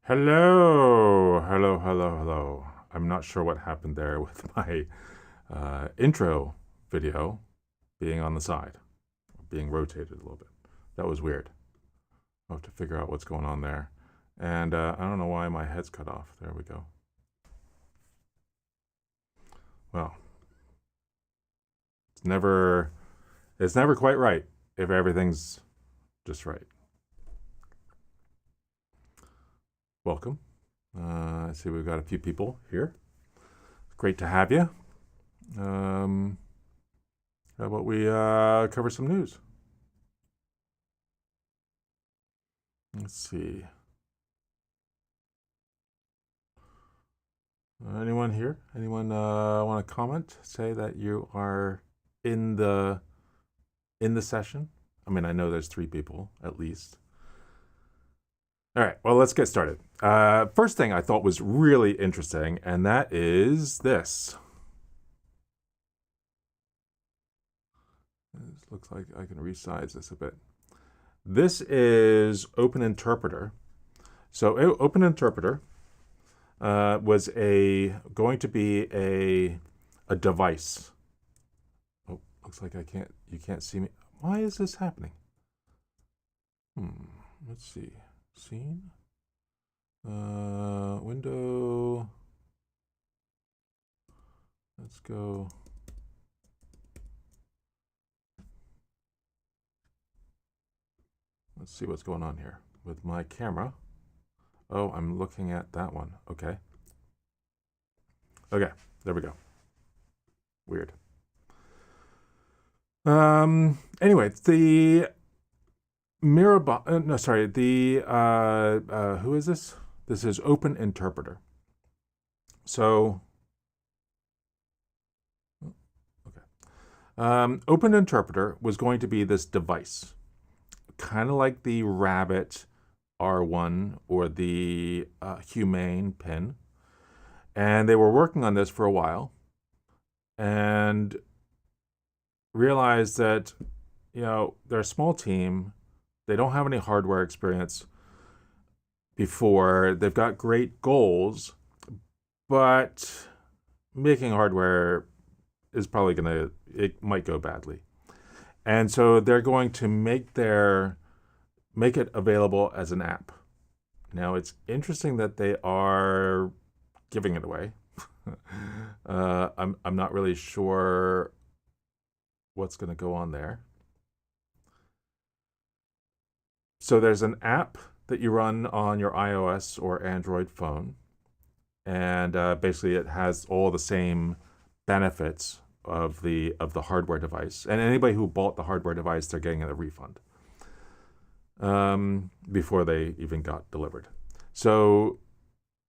Hello. I'm not sure what happened there with my intro video being on the side, being rotated a little bit. That was weird. I'll have to figure out what's going on there. And I don't know why my head's cut off. There we go. Well, it's never quite right if everything's just right. Welcome. I see we've got a few people here. Great to have you. How about we cover some news? Let's see. Anyone here? Anyone want to comment? Say that you are in the session. I mean, I know there's 3 people at least. All right, well, let's get started. First thing I thought was really interesting, and that is this. This looks like I can resize this a bit. This is OpenInterpreter. So OpenInterpreter was going to be a device. Oh, looks like you can't see me. Why is this happening? Let's see. Scene. Window. Let's go. Let's see what's going on here with my camera. Oh, I'm looking at that one. Okay. Okay, there we go. Weird. Anyway, the who is this? This is OpenInterpreter. So, okay. OpenInterpreter was going to be this device, kind of like the Rabbit R1 or the Humane Pin. And they were working on this for a while and realized that, they're a small team. They don't have any hardware experience before. They've got great goals, but making hardware is probably it might go badly. And so they're going to make it available as an app. Now, it's interesting that they are giving it away. I'm not really sure what's going to go on there. So there's an app that you run on your iOS or Android phone, and basically it has all the same benefits of the hardware device. And anybody who bought the hardware device, they're getting a refund before they even got delivered. So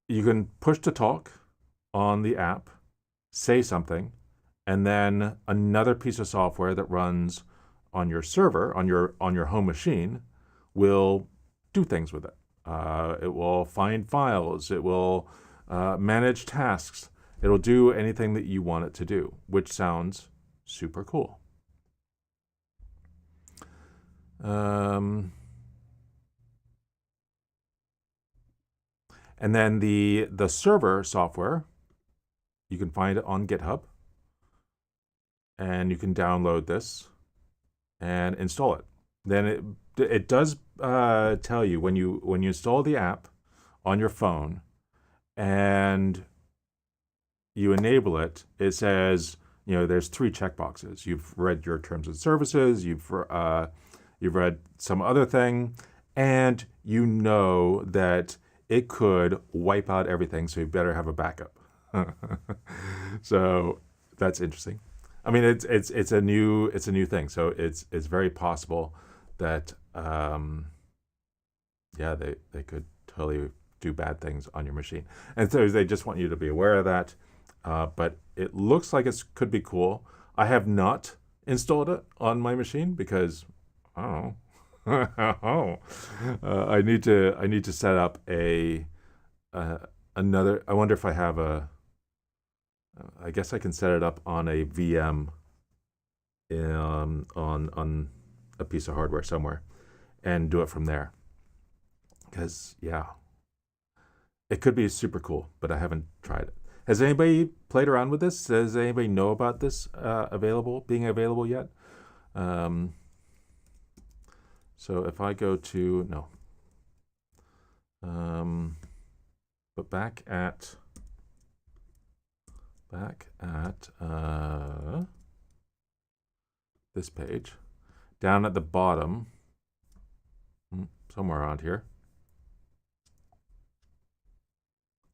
you can push to talk on the app, say something, and then another piece of software that runs on your server, on your home machine, will do things with it. It will find files. It will manage tasks. It'll do anything that you want it to do, which sounds super cool. And then the server software, you can find it on GitHub, and you can download this and install it. Then it does tell you when you install the app on your phone and you enable it, it says, there's 3 checkboxes. You've read your terms and services, you've read some other thing, and you know that it could wipe out everything, so you better have a backup. So that's interesting. I mean, it's a new thing, so it's very possible that they could totally do bad things on your machine, and so they just want you to be aware of that. But it looks like it could be cool. I have not installed it on my machine because I don't know. I need to set up another. I wonder if I have I guess I can set it up on a VM on a piece of hardware somewhere and do it from there. Because it could be super cool, but I haven't tried it. Has anybody played around with this? Does anybody know about this being available yet? So if I go to, no. But back at this page, down at the bottom, somewhere around here.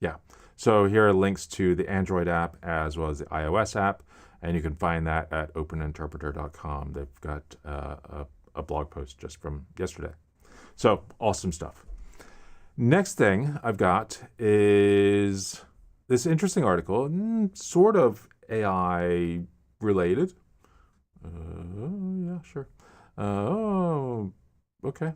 Yeah, so here are links to the Android app as well as the iOS app, and you can find that at OpenInterpreter.com. They've got a blog post just from yesterday. So awesome stuff. Next thing I've got is this interesting article, sort of AI related. Yeah, sure. Oh, okay.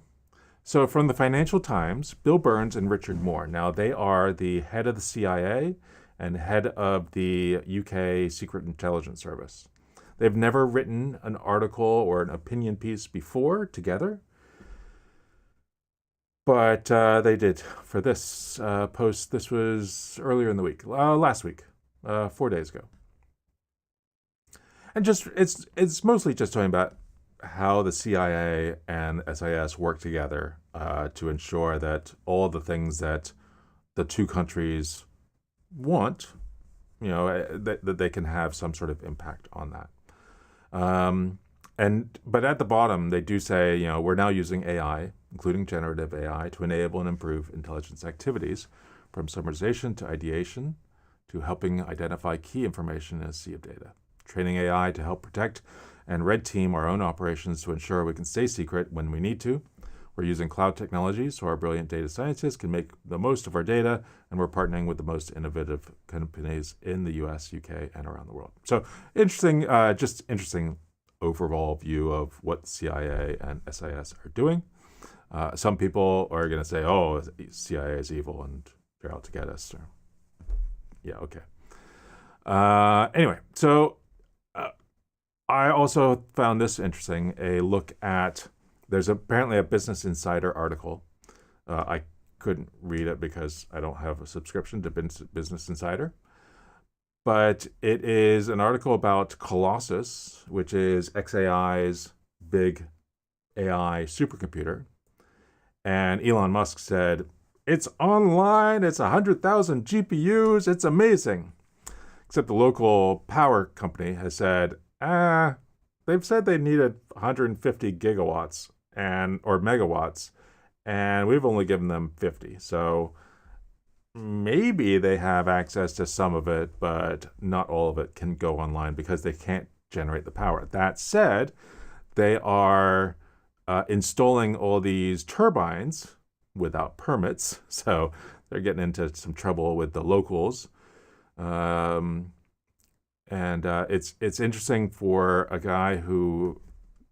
So from the Financial Times, Bill Burns and Richard Moore. Now they are the head of the CIA and head of the UK Secret Intelligence Service. They've never written an article or an opinion piece before together, but they did for this post. This was earlier in the week, last week, 4 days ago. And just it's mostly just talking about how the CIA and SIS work together to ensure that all the things that the two countries want, that they can have some sort of impact on that. But at the bottom, they do say, we're now using AI, including generative AI, to enable and improve intelligence activities, from summarization to ideation, to helping identify key information in a sea of data. Training AI to help protect and red team our own operations to ensure we can stay secret when we need to. We're using cloud technology so our brilliant data scientists can make the most of our data, and we're partnering with the most innovative companies in the US, UK, and around the world. So interesting, just interesting overall view of what CIA and SIS are doing. Some people are going to say, oh, CIA is evil and they're out to get us. Or, yeah, okay. Anyway, so I also found this interesting, a look at, there's apparently a Business Insider article. I couldn't read it because I don't have a subscription to Business Insider. But it is an article about Colossus, which is xAI's big AI supercomputer. And Elon Musk said, it's online, it's 100,000 GPUs, it's amazing. Except the local power company has said, they've said they needed 150 gigawatts or megawatts, and we've only given them 50. So maybe they have access to some of it, but not all of it can go online because they can't generate the power. That said, they are installing all these turbines without permits, so they're getting into some trouble with the locals. It's interesting for a guy who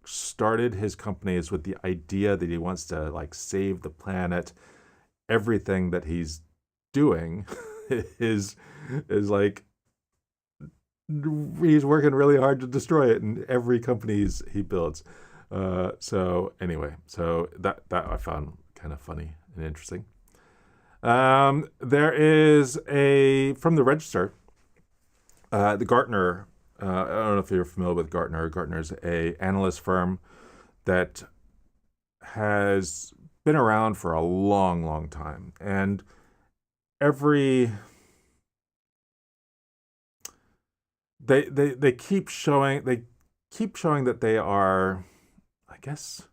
started his companies with the idea that he wants to save the planet. Everything that he's doing is like he's working really hard to destroy it in every company he builds. So anyway, so that I found kind of funny and interesting. There is from the Register. The Gartner, I don't know if you're familiar with Gartner. Gartner's an analyst firm that has been around for a long, long time. And they keep showing that they are, I guess,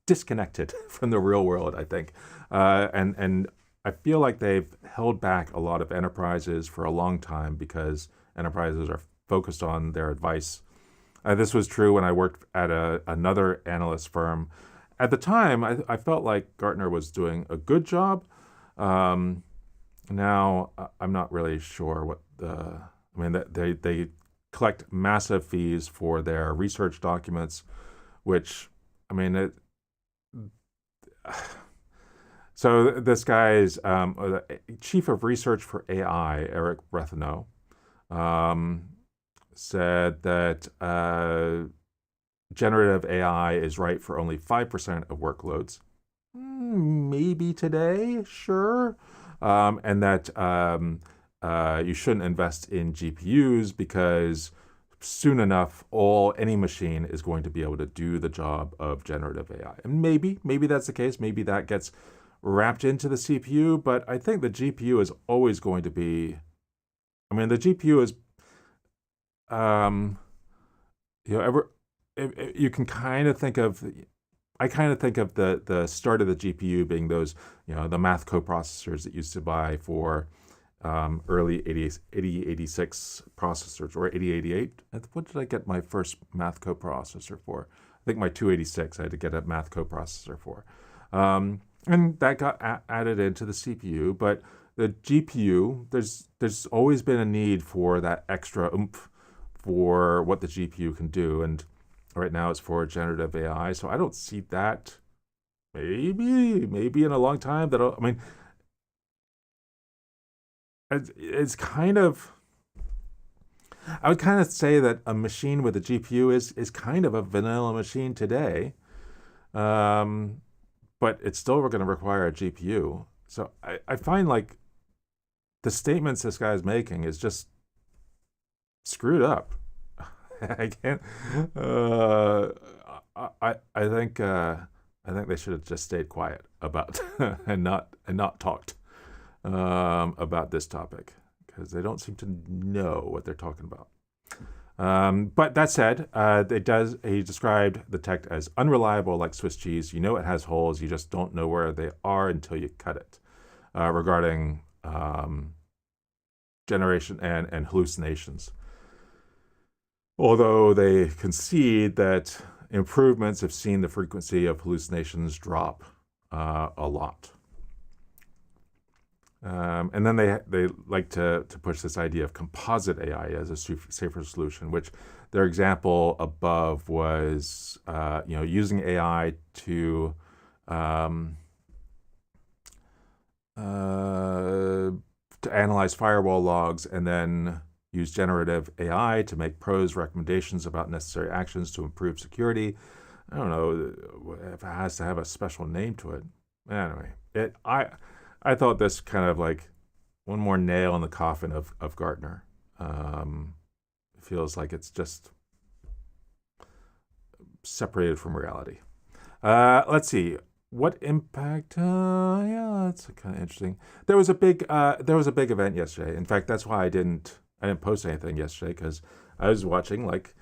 disconnected from the real world, I think. And I feel like they've held back a lot of enterprises for a long time because enterprises are focused on their advice. This was true when I worked at another analyst firm. At the time, I felt like Gartner was doing a good job. Now, I'm not really sure they collect massive fees for their research documents, which, so this guy's chief of research for AI, EricLBuehler, said that generative AI is right for only 5% of workloads. maybe today, sure, and that you shouldn't invest in GPUs because soon enough, any machine is going to be able to do the job of generative AI. And maybe that's the case. Maybe that gets wrapped into the CPU, but I think the GPU is always going to be. I mean, the GPU is, you can kind of think of. I kind of think of the start of the GPU being those, the math coprocessors that used to buy for early 8086 processors, or 8088. What did I get my first math coprocessor for? I think my 286 I had to get a math coprocessor for. And that got added into the CPU, but the GPU, there's always been a need for that extra oomph for what the GPU can do, and right now it's for generative AI, so I don't see that. Maybe in a long time it's kind of, I would kind of say that a machine with a GPU is kind of a vanilla machine today, but it's still going to require a GPU. So I find like the statements this guy is making is just screwed up. I can't. I think they should have just stayed quiet about and not talked about this topic, because they don't seem to know what they're talking about. But that said, he described the tech as unreliable like Swiss cheese. You know it has holes, you just don't know where they are until you cut it. Regarding generation and hallucinations. Although they concede that improvements have seen the frequency of hallucinations drop a lot. And then they like to push this idea of composite AI as a safer solution, which their example above was using AI to analyze firewall logs and then use generative AI to make pros recommendations about necessary actions to improve security. I don't know if it has to have a special name to it. Anyway, I thought this kind of like one more nail in the coffin of Gartner. It feels like it's just separated from reality. Let's see. What impact? Yeah, that's kind of interesting. There was a big event yesterday. In fact, that's why I didn't post anything yesterday, because I was watching at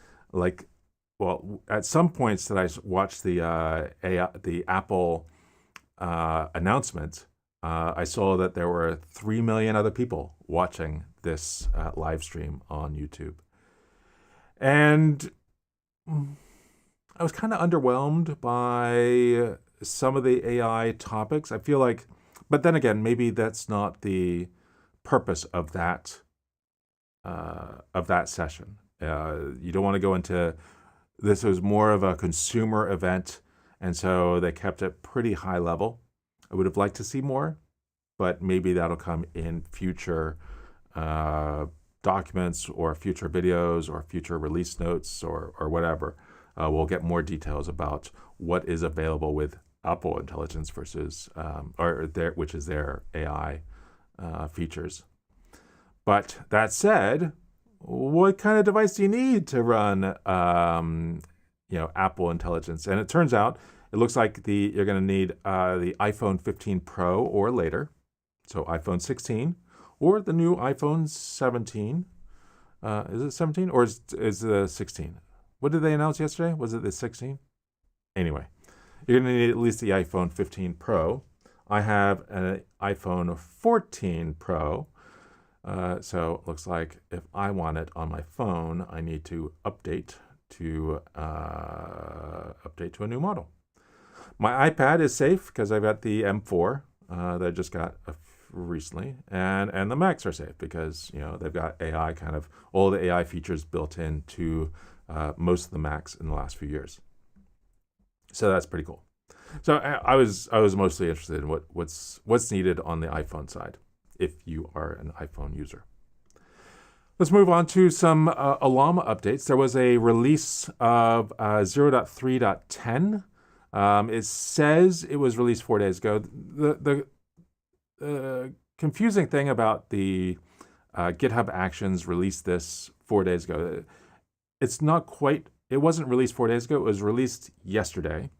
some points that I watched the Apple announcement. I saw that there were 3 million other people watching this live stream on YouTube, and I was kind of underwhelmed by some of the AI topics. I feel like, but then again, maybe that's not the purpose of that session. You don't want to go into this. Was more of a consumer event, and so they kept it pretty high level. I would have liked to see more, but maybe that'll come in future documents or future videos or future release notes or whatever. We'll get more details about what is available with Apple Intelligence versus which is their AI features. But that said, what kind of device do you need to run Apple Intelligence? And it turns out it looks like you're going to need the iPhone 15 Pro or later, so iPhone 16 or the new iPhone 17. Is it 17 or is it 16? What did they announce yesterday? Was it the 16? Anyway, you're going to need at least the iPhone 15 Pro. I have an iPhone 14 Pro. So it looks like if I want it on my phone, I need to update to a new model. My iPad is safe because I've got the M4 that I just got recently, and the Macs are safe because they've got AI, kind of all the AI features built into most of the Macs in the last few years. So that's pretty cool. So I was mostly interested in what's needed on the iPhone side if you are an iPhone user. Let's move on to some Ollama updates. There was a release of 0.3.10 It says it was released 4 days ago. The confusing thing about the GitHub Actions released this 4 days ago. It's not quite, it wasn't released 4 days ago, it was released yesterday.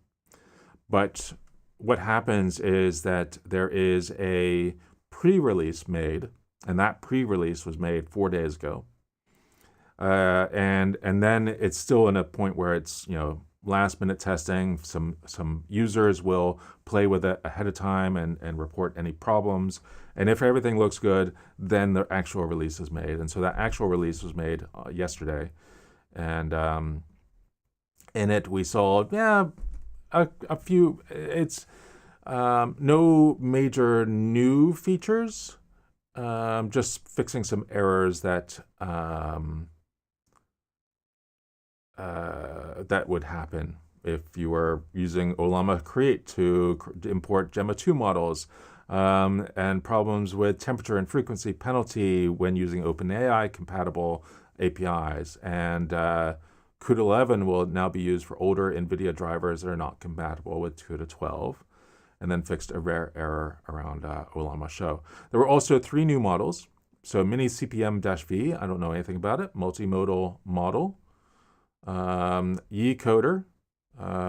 But what happens is that there is a pre-release made, and that pre-release was made 4 days ago. And then it's still in a point where it's, last minute testing. Some users will play with it ahead of time and report any problems. And if everything looks good, then the actual release is made. And so that actual release was made yesterday. And in it, we saw, a few, it's no major new features, just fixing some errors that that would happen if you were using Ollama Create to import Gemma 2 models, and problems with temperature and frequency penalty when using OpenAI compatible APIs. And CUDA 11 will now be used for older NVIDIA drivers that are not compatible with CUDA 12, and then fixed a rare error around Ollama Show. There were also 3 new models. So Mini CPM-V, I don't know anything about it, multimodal model, YCoder,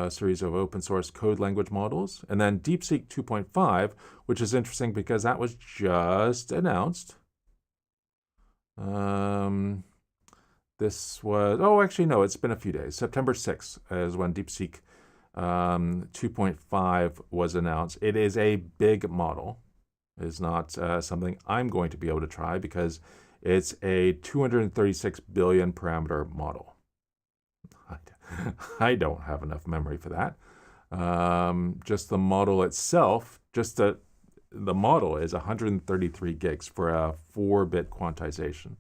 series of open source code language models, and then DeepSeek 2.5, which is interesting because that was just announced. This was, actually no, it's been a few days. September 6th is when DeepSeek 2.5 was announced. It is a big model. It is not something I'm going to be able to try because it's a 236 billion parameter model. I don't have enough memory for that. Just the model itself, the model is 133 gigs for a 4-bit quantization.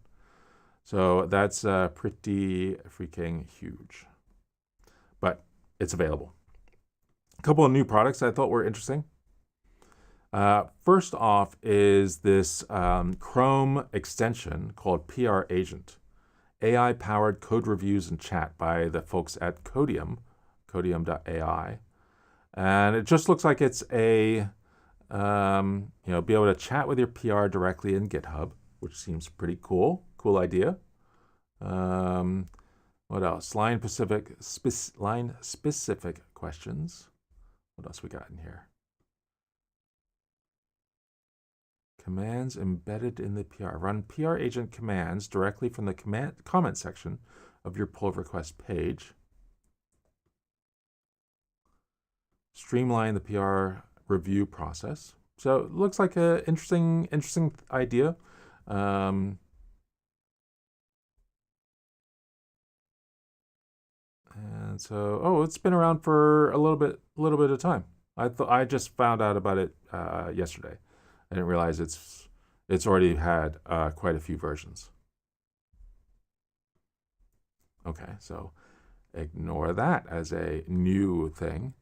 So that's pretty freaking huge. But it's available. A couple of new products I thought were interesting. First off is this Chrome extension called PR Agent. AI-powered code reviews and chat by the folks at Codium, Codium.ai. And it just looks like it's be able to chat with your PR directly in GitHub, which seems pretty cool. Cool idea. What else? Line-specific questions. What else we got in here? Commands embedded in the PR. Run PR agent commands directly from the comment section of your pull request page. Streamline the PR review process. So it looks like an interesting idea. And so, it's been around for a little bit of time. I just found out about it yesterday. I didn't realize it's already had quite a few versions. Okay, so ignore that as a new thing.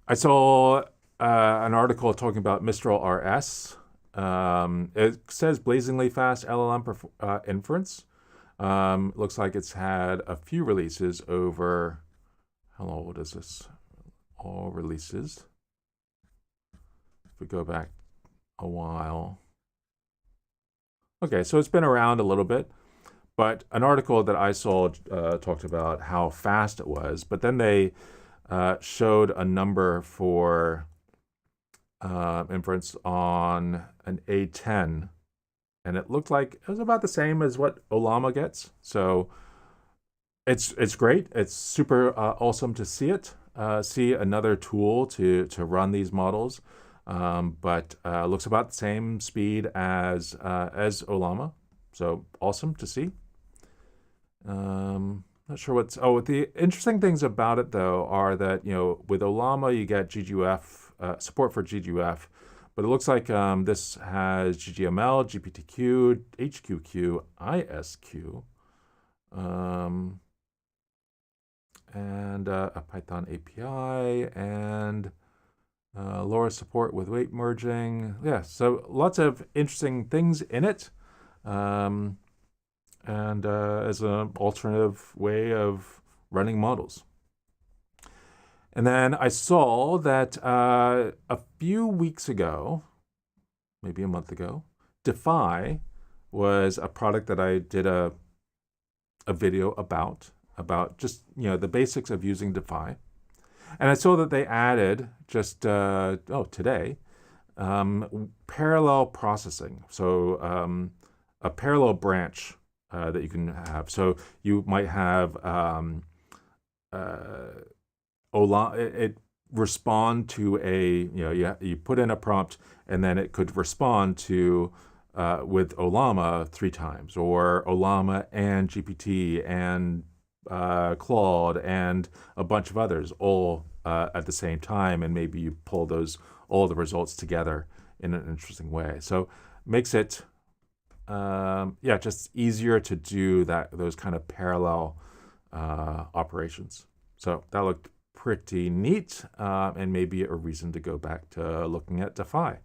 I saw an article talking about mistral.rs. It says blazingly fast LLM inference. Looks like it's had a few releases over, how old is this? All releases. If we go back a while. Okay, so it's been around a little bit, but an article that I saw talked about how fast it was, but then they showed a number for inference on an A10, and it looked like it was about the same as what Ollama gets. So it's great. It's super awesome to see it. See another tool to run these models. But looks about the same speed as Ollama, so awesome to see. Not sure what's. The interesting things about it though are that with Ollama you get GGUF support for GGUF, but it looks like this has GGML, GPTQ, HQQ, ISQ, and a Python API and LoRa support with weight merging. Yeah, so lots of interesting things in it. And as an alternative way of running models. And then I saw that a few weeks ago, maybe a month ago, Dify was a product that I did a video about just the basics of using Dify. And I saw that they added just today parallel processing. So a parallel branch that you can have. So you might have it respond to you put in a prompt and then it could respond to with Ollama 3 times, or Ollama and GPT and Claude and a bunch of others all at the same time, and maybe you pull all the results together in an interesting way. So makes it just easier to do those kind of parallel operations. So that looked pretty neat, and maybe a reason to go back to looking at Dify.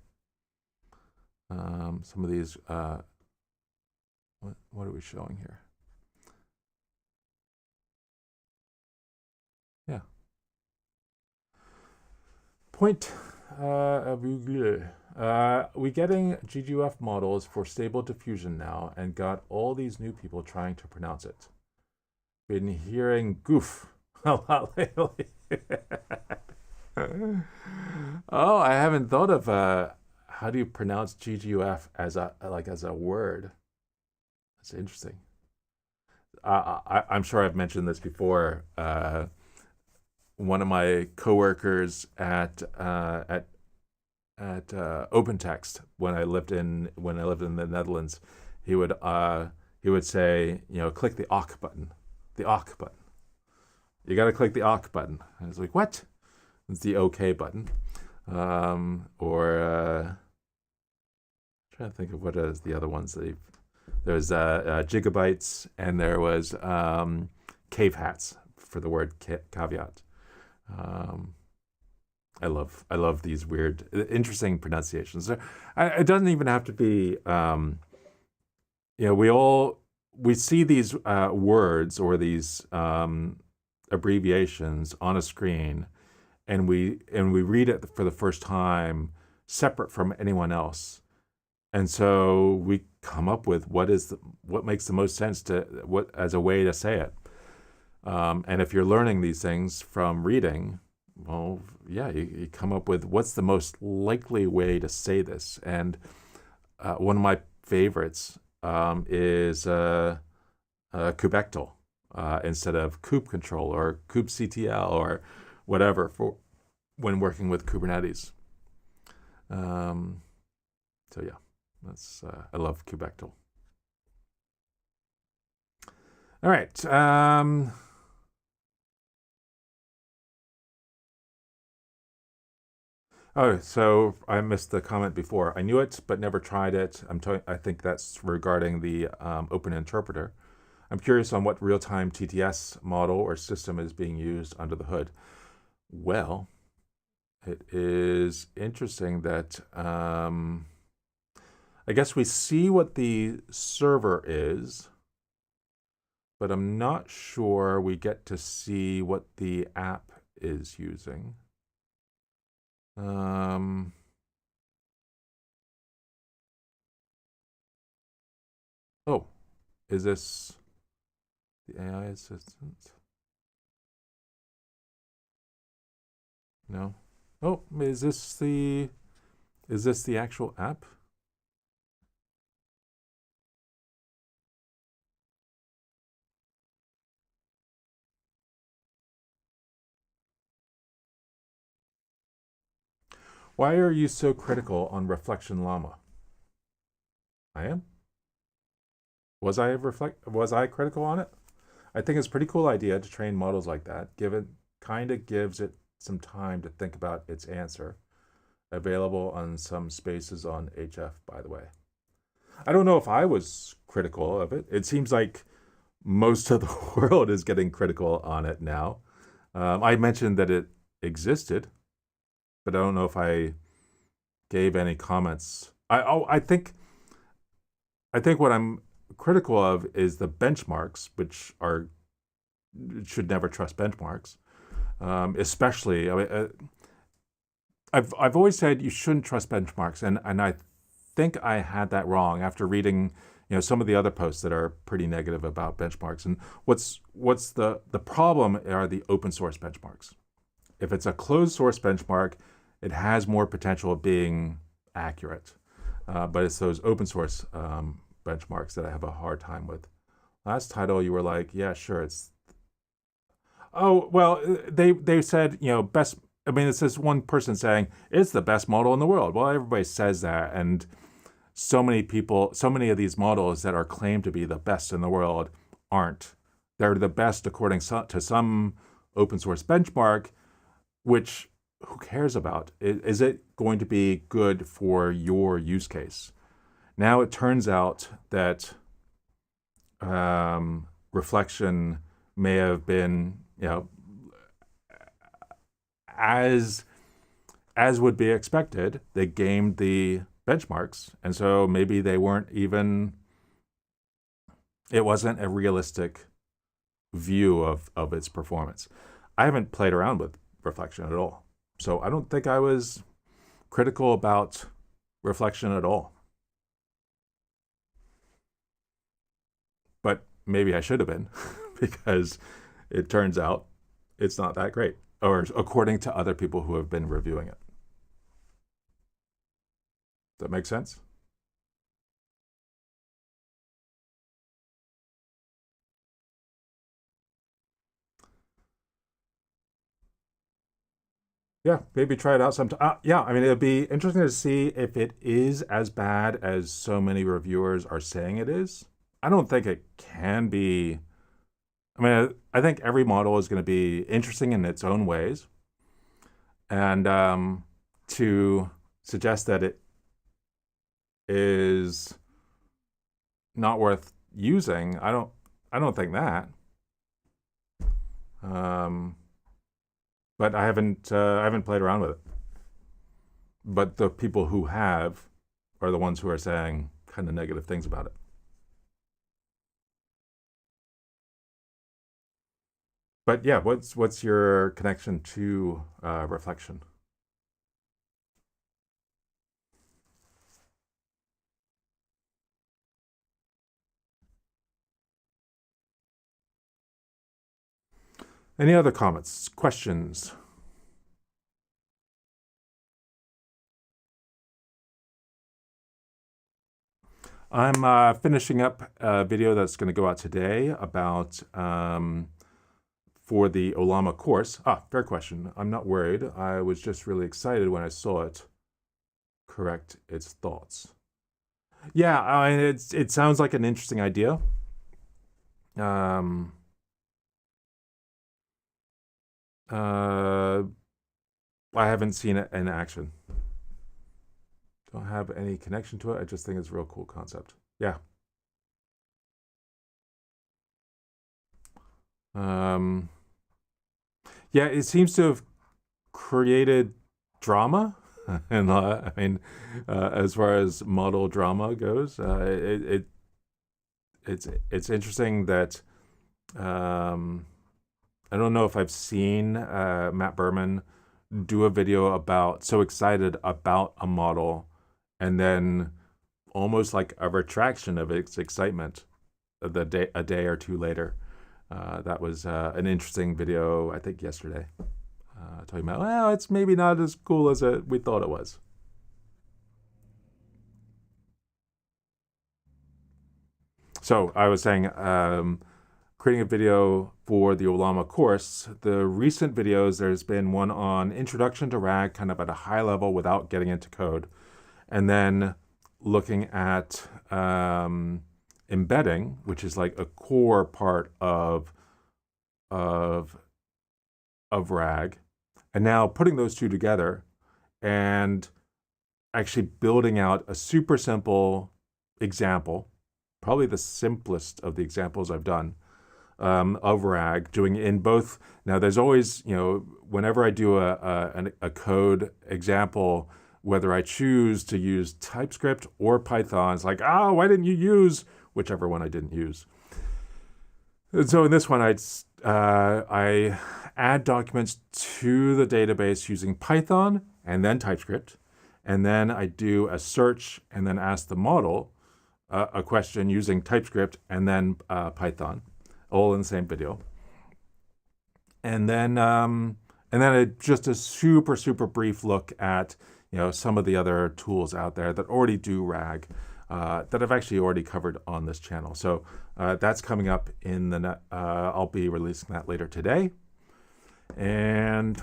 Some of these, what are we showing here? Yeah. Point we getting GGUF models for stable diffusion now, and got all these new people trying to pronounce it. Been hearing goof a lot lately. Oh, I haven't thought of how do you pronounce GGUF as a word. That's interesting. I'm sure I've mentioned this before. One of my coworkers at OpenText when I lived in the Netherlands, he would say, click the OK button, the OK button. You got to click the OK button. I was like, what? It's the OK button, or trying to think of what is the other ones. There's gigabytes, and there was cave hats for the word caveat. I love these weird, interesting pronunciations. It doesn't even have to be. We see these words or these abbreviations on a screen, and we read it for the first time separate from anyone else, and so we come up with what makes the most sense as a way to say it. And if you're learning these things from reading, well, yeah, you come up with what's the most likely way to say this. And one of my favorites is kubectl instead of kube control or kubectl or whatever for when working with Kubernetes. So yeah, that's I love kubectl. All right. Oh, so I missed the comment before. I knew it, but never tried it. I think that's regarding the OpenInterpreter. I'm curious on what real-time TTS model or system is being used under the hood. Well, it is interesting that I guess we see what the server is, but I'm not sure we get to see what the app is using. Oh, is this the AI assistant? No. Oh, is this the actual app? Why are you so critical on Reflection Llama? I am. Was I critical on it? I think it's a pretty cool idea to train models like that. Kind of gives it some time to think about its answer. Available on some spaces on HF, by the way. I don't know if I was critical of it. It seems like most of the world is getting critical on it now. I mentioned that it existed, but I don't know if I gave any comments. I think what I'm critical of is the benchmarks, which should never trust benchmarks. especially. I've always said you shouldn't trust benchmarks, and I think I had that wrong after reading some of the other posts that are pretty negative about benchmarks. And what's the problem are the open source benchmarks. If it's a closed source benchmark, it has more potential of being accurate, but it's those open source benchmarks that I have a hard time with. Last title, you were like, yeah, sure, it's. Oh well, they said best. I mean, it's this one person saying it's the best model in the world. Well, everybody says that, and so many of these models that are claimed to be the best in the world aren't. They're the best according to some open source benchmark, which who cares about? Is it going to be good for your use case? Now it turns out that reflection may have been, as would be expected, they gamed the benchmarks, and so maybe they weren't even. It wasn't a realistic view of its performance. I haven't played around with reflection at all, so I don't think I was critical about reflection at all. But maybe I should have been, because it turns out it's not that great, or according to other people who have been reviewing it. Does that make sense? Yeah, maybe try it out sometime. Yeah, I mean, it'd be interesting to see if it is as bad as so many reviewers are saying it is. I don't think it can be. I mean, I think every model is going to be interesting in its own ways. And to suggest that it is not worth using, I don't think that. But I haven't played around with it. But the people who have are the ones who are saying kind of negative things about it. But yeah, what's your connection to reflection? Any other comments, questions? I'm finishing up a video that's going to go out today about for the Ollama course. Fair question. I'm not worried. I was just really excited when I saw it correct its thoughts. Yeah, I mean, it sounds like an interesting idea. I haven't seen it in action. Don't have any connection to it. I just think it's a real cool concept. Yeah. Yeah, it seems to have created drama, and I mean, as far as model drama goes, it's interesting that I don't know if I've seen Matt Berman do a video about so excited about a model, and then almost like a retraction of its excitement a day or two later. That was an interesting video, I think, yesterday, talking about, well, it's maybe not as cool as we thought it was. So I was saying, creating a video for the Ollama course. The recent videos, there's been one on introduction to RAG, kind of at a high level without getting into code, and then looking at embedding, which is like a core part of RAG, and now putting those two together and actually building out a super simple example, probably the simplest of the examples I've done, of RAG, doing in both. Now, there's always, whenever I do a code example, whether I choose to use TypeScript or Python, it's like, why didn't you use whichever one I didn't use? And so in this one, I add documents to the database using Python and then TypeScript. And then I do a search and then ask the model a question using TypeScript and then Python, all in the same video. And then just a super brief look at some of the other tools out there that already do RAG that I've actually already covered on this channel. So that's coming up in the I'll be releasing that later today. And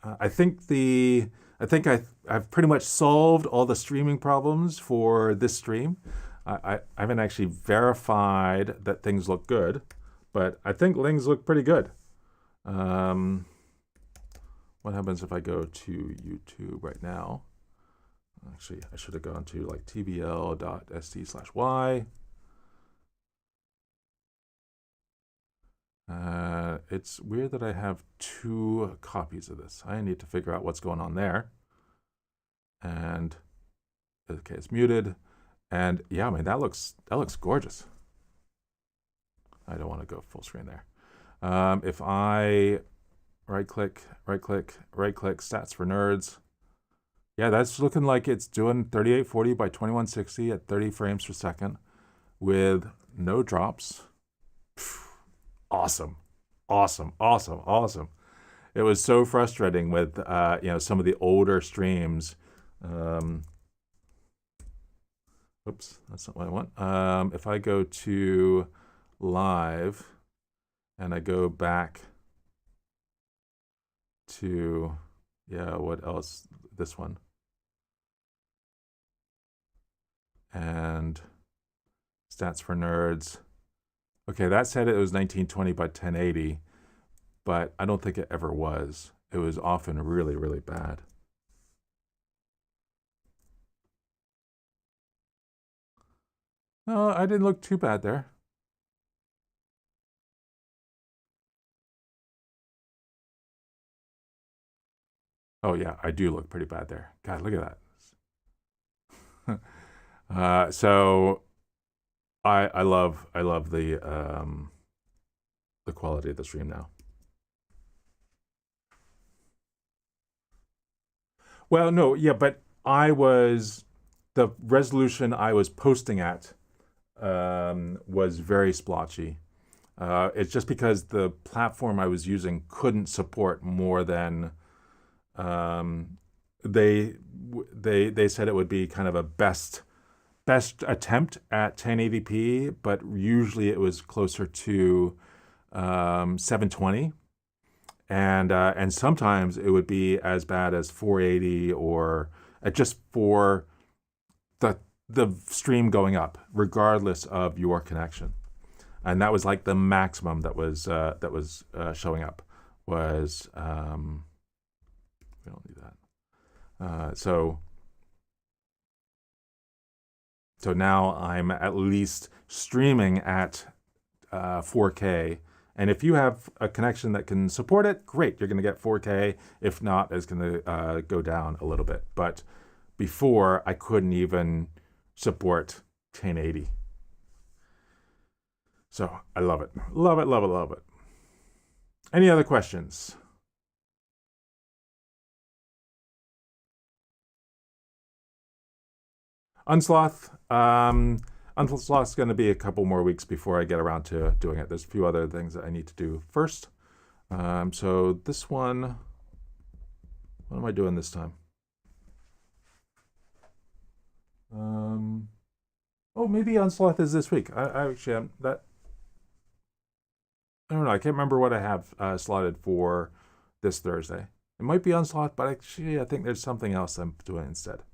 I think I've pretty much solved all the streaming problems for this stream. I haven't actually verified that things look good, but I think things look pretty good. What happens if I go to YouTube right now? Actually, I should have gone to like tbl.st/y. It's weird that I have 2 copies of this. I need to figure out what's going on there. And okay, it's muted. And yeah, I mean that looks gorgeous. I don't want to go full screen there. If I right click, stats for nerds. Yeah, that's looking like it's doing 3840 by 2160 at 30 frames per second with no drops. Awesome. It was so frustrating with some of the older streams. Oops, that's not what I want. If I go to live and I go back to what else? This one. And stats for nerds. Okay, that said it was 1920 by 1080, but I don't think it ever was. It was often really bad. No, I didn't look too bad there. Oh yeah, I do look pretty bad there. God, look at that. So I love the quality of the stream now. Well, no, yeah, but the resolution I was posting at was very splotchy. It's just because the platform I was using couldn't support more than they said it would be kind of a best attempt at 1080p, but usually it was closer to 720, and sometimes it would be as bad as 480 or just for the stream going up, regardless of your connection. And that was like the maximum that was showing up was. We don't need that. So now I'm at least streaming at 4K. And if you have a connection that can support it, great, you're going to get 4K. If not, it's going to go down a little bit. But before, I couldn't even support 1080. So I love it. Love it. Any other questions? Unsloth. Unsloth's going to be a couple more weeks before I get around to doing it. There's a few other things that I need to do first. So this one, what am I doing this time? Oh, maybe Unsloth is this week. I actually am that. I don't know. I can't remember what I have slotted for this Thursday. It might be Unsloth, but actually I think there's something else I'm doing instead.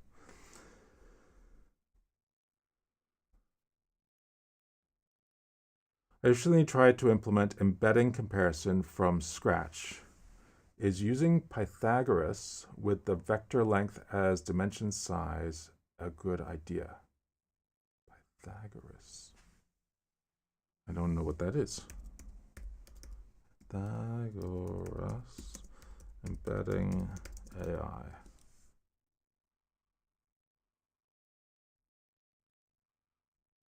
I recently tried to implement embedding comparison from scratch. Is using Pythagoras with the vector length as dimension size a good idea? Pythagoras. I don't know what that is. Pythagoras embedding AI.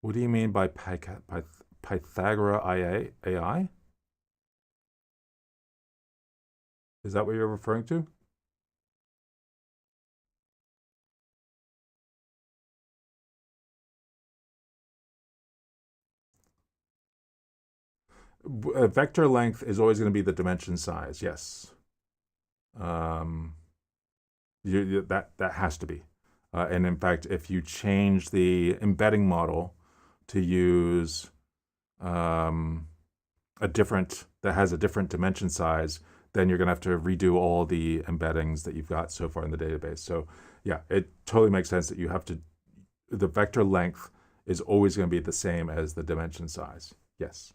What do you mean by Pythagora AI? Is that what you're referring to? Vector length is always going to be the dimension size. Yes. That has to be. And in fact, if you change the embedding model to use that has a different dimension size, then you're going to have to redo all the embeddings that you've got so far in the database. So yeah, it totally makes sense that the vector length is always going to be the same as the dimension size. Yes,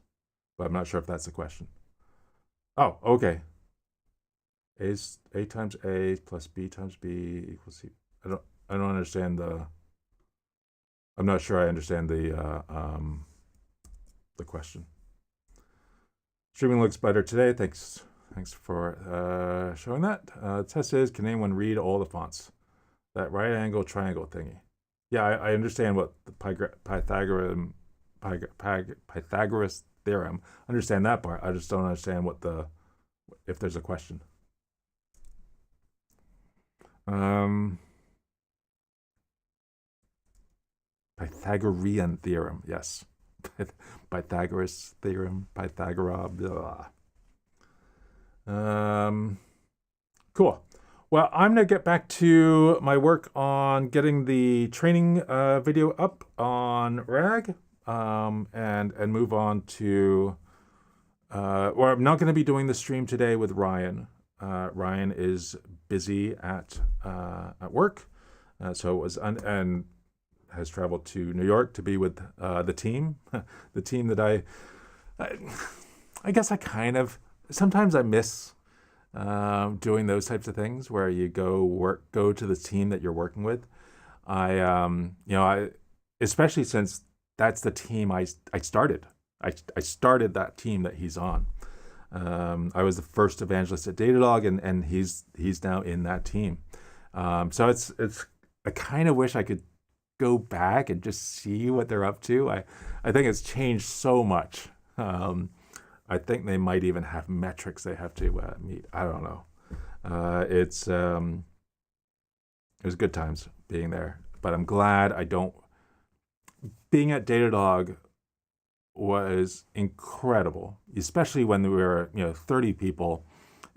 but I'm not sure if that's the question. Oh, okay. A times A plus B times B equals C. I don't understand I'm not sure I understand the question. Streaming looks better today. Thanks for showing that. The test is, can anyone read all the fonts? That right angle triangle thingy. Yeah, I understand what the Pythagoras theorem. I understand that part. I just don't understand if there's a question. Pythagorean theorem, yes. Pythagoras theorem, Pythagora, blah. Cool. Well, I'm going to get back to my work on getting the training video up on RAG and move on to, or I'm not going to be doing the stream today with Ryan. Ryan is busy at work, so it was and has traveled to New York to be with the team, the team that I guess I kind of sometimes I miss doing those types of things where you go to the team that you're working with. I especially since that's the team I started. I started that team that he's on. I was the first evangelist at Datadog, and he's now in that team. So it's I kind of wish I could go back and just see what they're up to. I think it's changed so much. I think they might even have metrics they have to meet. I don't know. It was good times being there, but I'm glad I don't. Being at Datadog was incredible, especially when we were 30 people,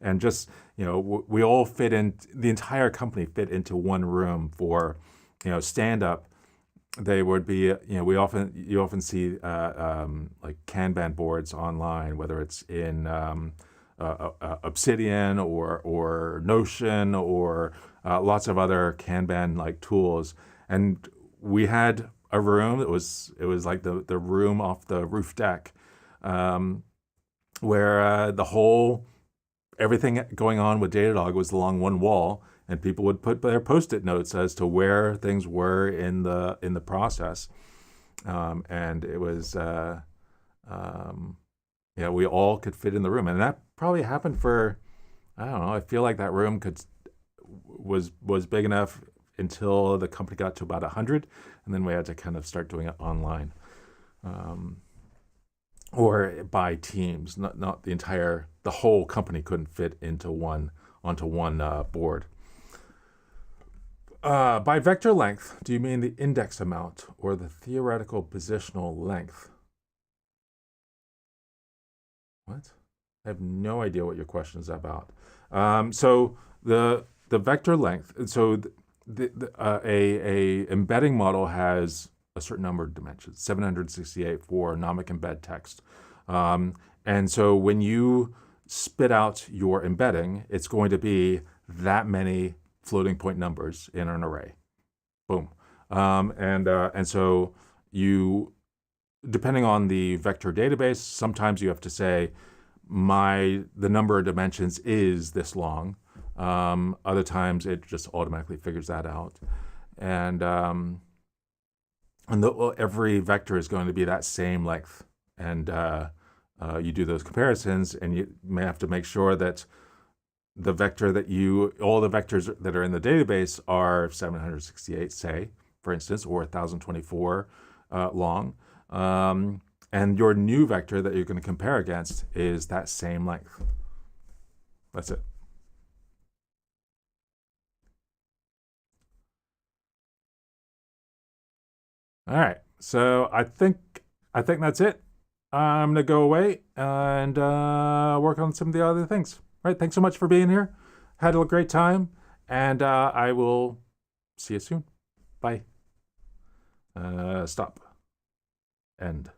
and just we all fit in. The entire company fit into one room for stand up. They would be you often see like Kanban boards online, whether it's in Obsidian or Notion or lots of other Kanban like tools, and we had a room that it was like the room off the roof deck, where everything going on with Datadog was along one wall, and people would put their Post-it notes as to where things were in the process, and it was we all could fit in the room, and that probably happened for I don't know. I feel like that room was big enough until the company got to about 100, and then we had to kind of start doing it online, or by teams. Not the whole company couldn't fit onto one board. By vector length, do you mean the index amount or the theoretical positional length? What? I have no idea what your question is about. So the vector length. So a embedding model has a certain number of dimensions, 768 for nomic embed text. And so when you spit out your embedding, it's going to be that many floating point numbers in an array. Boom. And so you, depending on the vector database, sometimes you have to say the number of dimensions is this long. Other times it just automatically figures that out, and every vector is going to be that same length, and you do those comparisons, and you may have to make sure that all the vectors that are in the database are 768, say, for instance, or 1024 long, and your new vector that you're going to compare against is that same length. That's it. All right. So I think that's it. I'm gonna go away and work on some of the other things. All right. Thanks so much for being here. Had a great time, and I will see you soon. Bye. Stop. End.